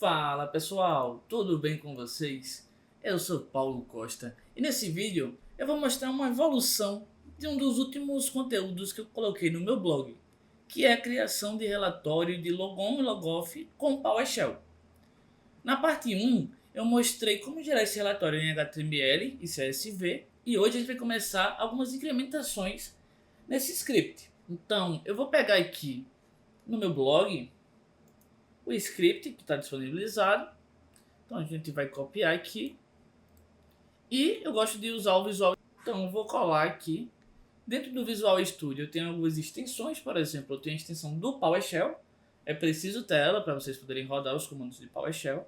Fala pessoal, tudo bem com vocês? Eu sou Paulo Costa e nesse vídeo eu vou mostrar uma evolução de um dos últimos conteúdos que eu coloquei no meu blog, que é a criação de relatório de logon e logoff com PowerShell. Na parte 1 eu mostrei como gerar esse relatório em HTML e CSV e hoje a gente vai começar algumas incrementações nesse script. Então eu vou pegar aqui no meu blog o script que está disponibilizado. Então a gente vai copiar aqui. E eu gosto de usar o Visual. Então eu vou colar aqui. Dentro do Visual Studio eu tenho algumas extensões. Por exemplo, eu tenho a extensão do PowerShell. É preciso ter ela para vocês poderem rodar os comandos de PowerShell.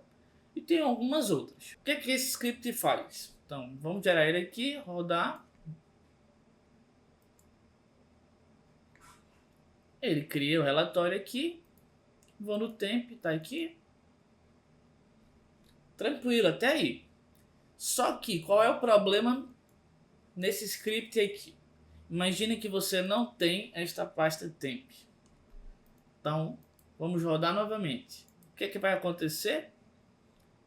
E tem algumas outras. O que é que esse script faz? Então vamos gerar ele aqui, rodar. Ele cria o relatório aqui. Vou no temp, tá aqui. Tranquilo, até aí. Só que qual é o problema nesse script aqui? Imagine que você não tem esta pasta temp. Então, vamos rodar novamente. O que é que vai acontecer?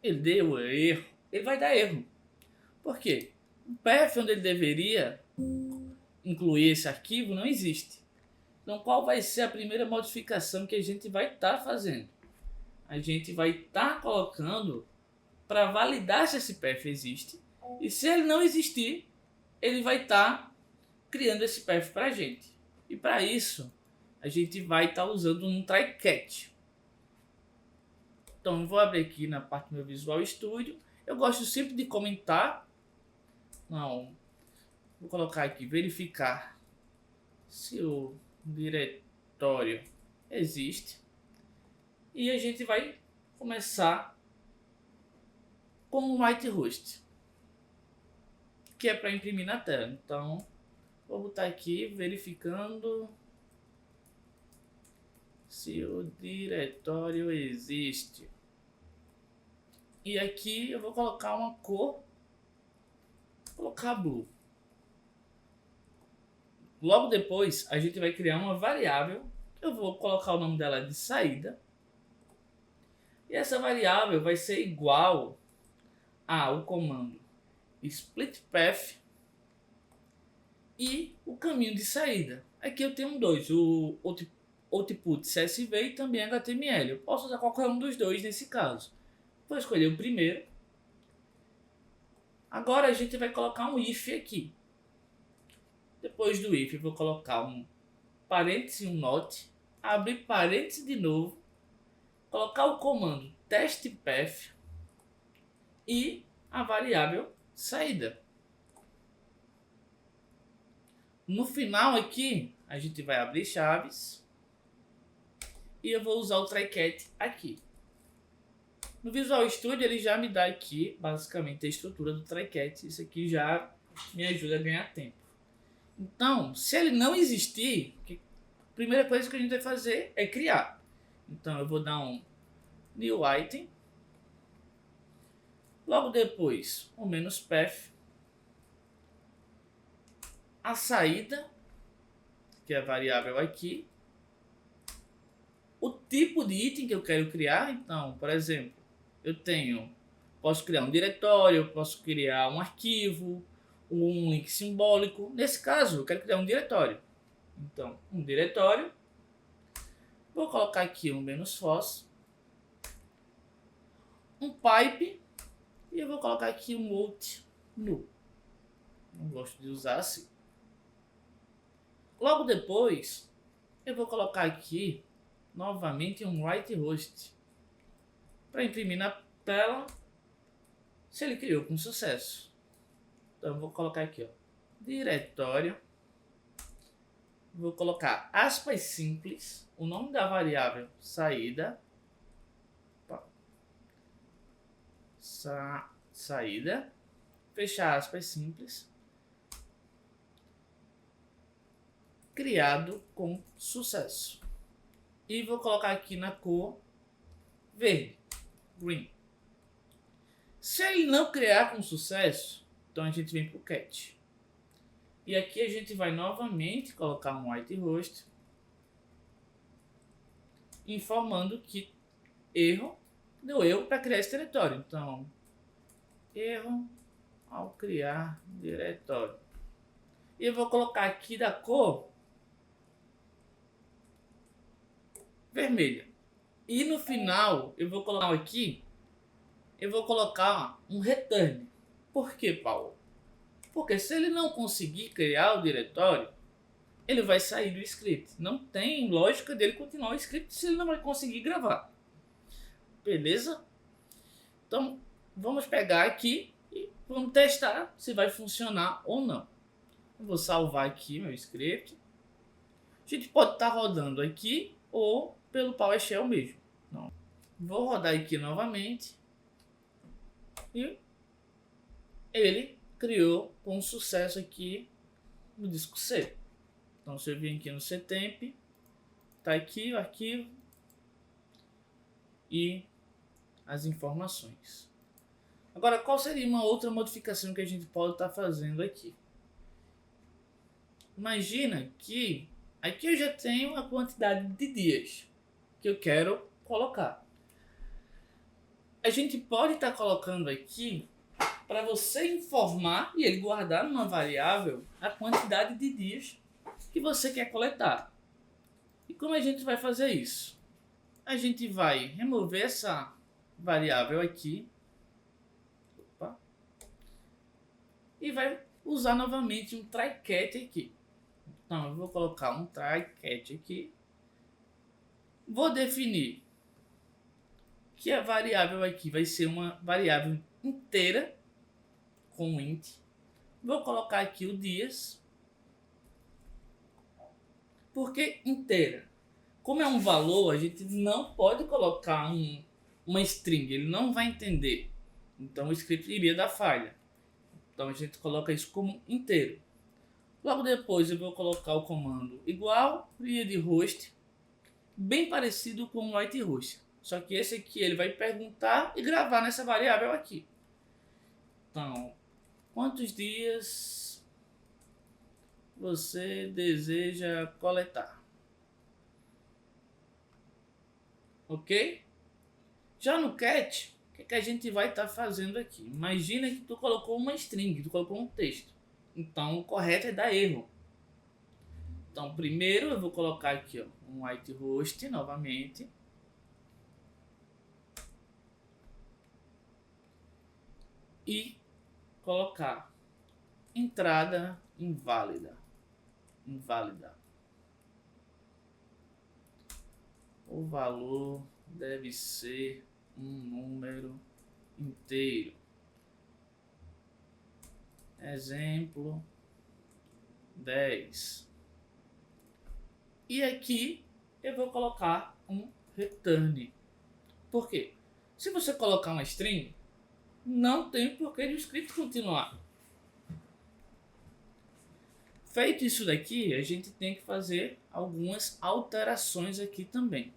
Ele deu erro. Ele vai dar erro. Por quê? O path onde ele deveria incluir esse arquivo não existe. Então, qual vai ser a primeira modificação que a gente vai estar fazendo? A gente vai estar colocando para validar se esse path existe. E se ele não existir, ele vai estar criando esse path para a gente. E para isso, a gente vai estar usando um try-catch. Então, eu vou abrir aqui na parte do meu Visual Studio. Eu gosto sempre de comentar. Não, vou colocar aqui, verificar se o diretório existe. E a gente vai começar com o whitehost, que é para imprimir na tela. Então, vou botar aqui, verificando se o diretório existe. E aqui eu vou colocar uma cor, vou colocar blue. Logo depois, a gente vai criar uma variável, eu vou colocar o nome dela de saída. E essa variável vai ser igual ao comando splitPath e o caminho de saída. Aqui eu tenho dois, o output CSV e também HTML. Eu posso usar qualquer um dos dois nesse caso. Vou escolher o primeiro. Agora a gente vai colocar um if aqui. Depois do if eu vou colocar um parêntese, um not, abrir parêntese de novo, colocar o comando testPath e a variável saída. No final aqui, a gente vai abrir chaves e eu vou usar o try-catch aqui. No Visual Studio ele já me dá aqui basicamente a estrutura do try-catch. Isso aqui já me ajuda a ganhar tempo. Então, se ele não existir, a primeira coisa que a gente vai fazer é criar. Então eu vou dar um new item. Logo depois, o -path, a saída, que é a variável aqui, o tipo de item que eu quero criar. Então, por exemplo, posso criar um diretório, posso criar um arquivo, um link simbólico. Nesse caso, eu quero criar um diretório. Então, um diretório, vou colocar aqui um -foss, um pipe, e eu vou colocar aqui um out nu. Não gosto de usar assim. Logo depois, eu vou colocar aqui novamente um whitehost para imprimir na tela se ele criou com sucesso. Então eu vou colocar aqui, ó, diretório. Vou colocar aspas simples, o nome da variável saída. Saída, fechar aspas simples, criado com sucesso. E vou colocar aqui na cor verde, green. Se ele não criar com sucesso, então a gente vem para o catch. E aqui a gente vai novamente colocar um whitehost, informando que erro, deu erro para criar esse diretório. Então, erro ao criar diretório. E eu vou colocar aqui da cor vermelha. E no final, eu vou colocar aqui, eu vou colocar um return. Por quê, Paulo? Porque se ele não conseguir criar o diretório, ele vai sair do script. Não tem lógica dele continuar o script se ele não vai conseguir gravar. Beleza? Então, vamos pegar aqui e vamos testar se vai funcionar ou não. Eu vou salvar aqui meu script. A gente pode estar rodando aqui ou pelo PowerShell mesmo. Não. Vou rodar aqui novamente. E ele criou com sucesso aqui no disco C. Então, se eu vir aqui no ctemp, tá aqui o arquivo e as informações. Agora, qual seria uma outra modificação que a gente pode estar fazendo aqui? Imagina que aqui eu já tenho a quantidade de dias que eu quero colocar. A gente pode estar colocando aqui para você informar e ele guardar numa variável a quantidade de dias que você quer coletar. E como a gente vai fazer isso? A gente vai remover essa variável aqui. Opa, e vai usar novamente um try-catch aqui. Então eu vou colocar um try-catch aqui. Vou definir que a variável aqui vai ser uma variável inteira com int. Vou colocar aqui o dias. Por que inteira? Como é um valor, a gente não pode colocar uma string, ele não vai entender. Então o script iria dar falha. Então a gente coloca isso como inteiro. Logo depois eu vou colocar o comando igual readHost, bem parecido com o whitehost. Só que esse aqui ele vai perguntar e gravar nessa variável aqui. Então, quantos dias você deseja coletar? Ok? Já no catch, o que a gente vai estar fazendo aqui? Imagina que tu colocou uma string, tu colocou um texto. Então o correto é dar erro. Então primeiro eu vou colocar aqui ó, um whitehost novamente. E colocar entrada inválida. O valor deve ser um número inteiro. Exemplo 10. E aqui eu vou colocar um return. Por quê? Se você colocar uma string, não tem porquê de o script continuar. Feito isso daqui, a gente tem que fazer algumas alterações aqui também.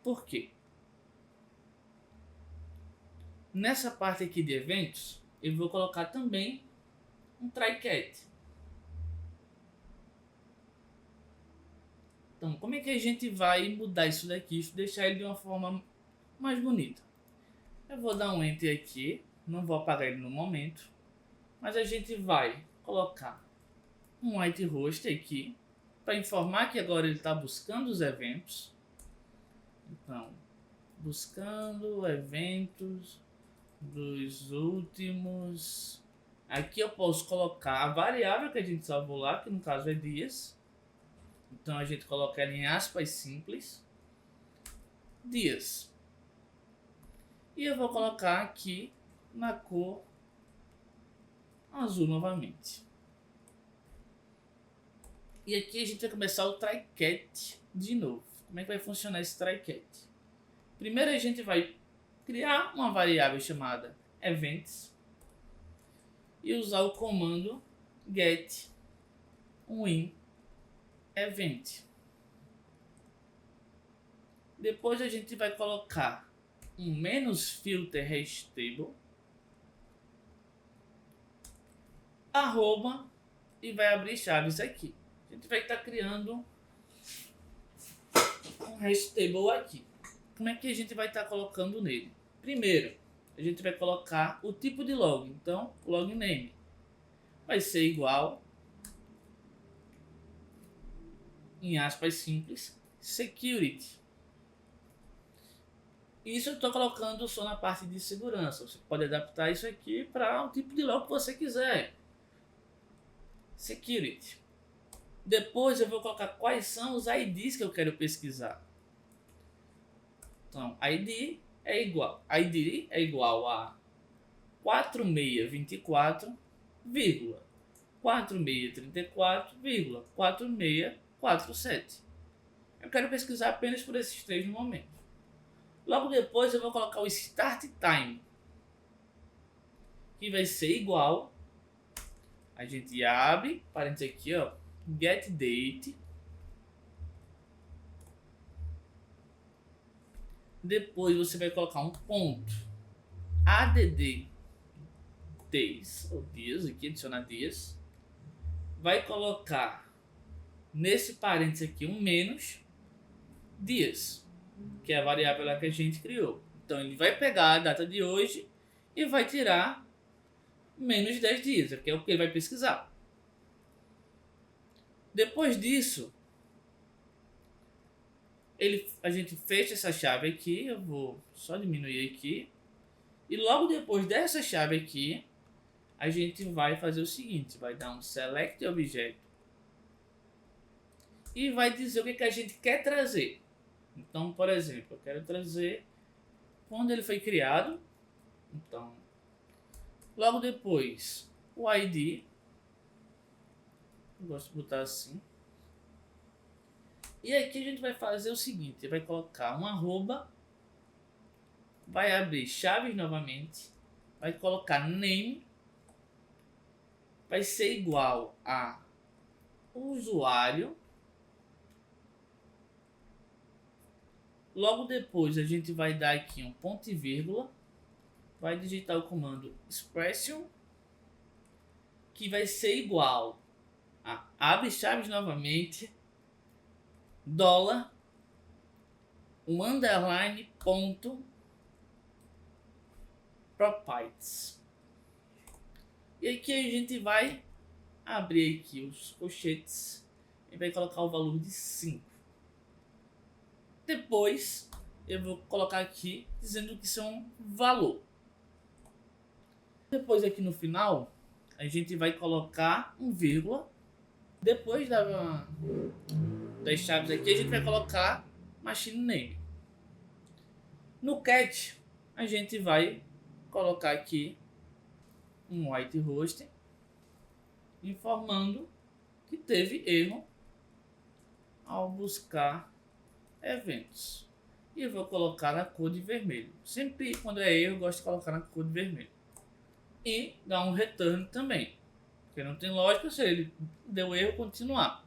Por quê? Nessa parte aqui de eventos, eu vou colocar também um try-catch. Então, como é que a gente vai mudar isso daqui, deixar ele de uma forma mais bonita? Eu vou dar um enter aqui, não vou apagar ele no momento, mas a gente vai colocar um whitehost aqui para informar que agora ele está buscando os eventos. Então, buscando eventos dos últimos. Aqui eu posso colocar a variável que a gente salvou lá, que no caso é dias. Então a gente coloca ela em aspas simples, dias. E eu vou colocar aqui na cor azul novamente. E aqui a gente vai começar o try-catch de novo. Como é que vai funcionar esse try-catch? Primeiro a gente vai criar uma variável chamada events e usar o comando get win event. Depois a gente vai colocar um -filter hashTable arroba e vai abrir chaves aqui. A gente vai estar criando um hashTable aqui. como é que a gente vai estar colocando nele? Primeiro, a gente vai colocar o tipo de login. Então, o login name vai ser igual, em aspas simples, security. Isso eu estou colocando só na parte de segurança. Você pode adaptar isso aqui para o tipo de login que você quiser. Security. Depois eu vou colocar quais são os IDs que eu quero pesquisar. Então, ID é igual a 4624,4634,4647. Eu quero pesquisar apenas por esses três no momento. Logo depois eu vou colocar o start time, que vai ser igual, a gente abre, parênteses aqui, ó, get date. Depois você vai colocar um ponto add days, ou dias, aqui adicionar dias. Vai colocar nesse parênteses aqui um menos dias, que é a variável lá que a gente criou. Então ele vai pegar a data de hoje e vai tirar menos 10 dias, que é o que ele vai pesquisar. Depois disso, a gente fecha essa chave aqui. Eu vou só diminuir aqui. E logo depois dessa chave aqui, a gente vai fazer o seguinte: vai dar um select objeto e vai dizer o que a gente quer trazer. Então, por exemplo, eu quero trazer quando ele foi criado. Então, logo depois, o ID. Eu gosto de botar assim. E aqui a gente vai fazer o seguinte: vai colocar um arroba, vai abrir chaves novamente, vai colocar name, vai ser igual a usuário. Logo depois a gente vai dar aqui um ponto e vírgula, vai digitar o comando expression, que vai ser igual a abre chaves novamente, dólar, um underline, ponto, properties. E aqui a gente vai abrir aqui os colchetes e vai colocar o valor de 5. Depois eu vou colocar aqui dizendo que isso é um valor. Depois aqui no final a gente vai colocar um vírgula. Depois das chaves aqui a gente vai colocar machine name. No cat a gente vai colocar aqui um white host informando que teve erro ao buscar eventos. E eu vou colocar na cor de vermelho. Sempre quando é erro eu gosto de colocar na cor de vermelho. E dar um return também. Porque não tem lógica se ele deu erro continuar.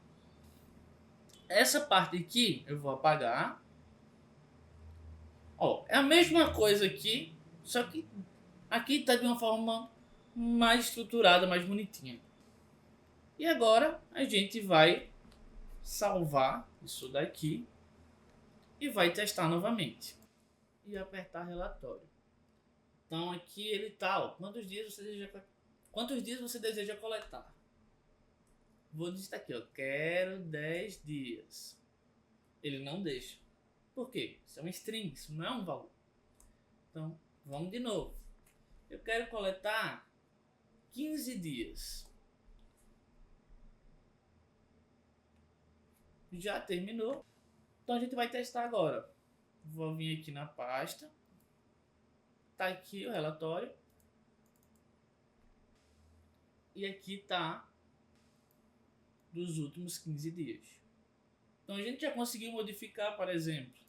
Essa parte aqui eu vou apagar. Ó, é a mesma coisa aqui, só que aqui está de uma forma mais estruturada, mais bonitinha. E agora a gente vai salvar isso daqui e vai testar novamente. E apertar relatório. Então aqui ele está, ó, quantos dias você deseja coletar? Vou digitar aqui, ó, quero 10 dias. Ele não deixa. Por quê? Isso é uma string, isso não é um valor. Então, vamos de novo. Eu quero coletar 15 dias. Já terminou. Então a gente vai testar agora. Vou vir aqui na pasta. Tá aqui o relatório. E aqui tá dos últimos 15 dias. Então a gente já conseguiu modificar, por exemplo.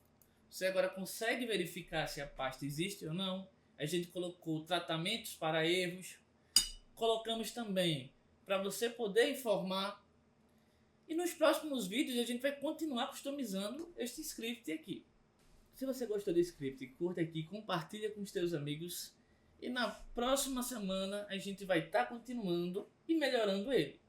Você agora consegue verificar se a pasta existe ou não. A gente colocou tratamentos para erros. Colocamos também para você poder informar. E nos próximos vídeos a gente vai continuar customizando este script aqui. Se você gostou do script, curta aqui, compartilha com os seus amigos. E na próxima semana a gente vai estar continuando e melhorando ele.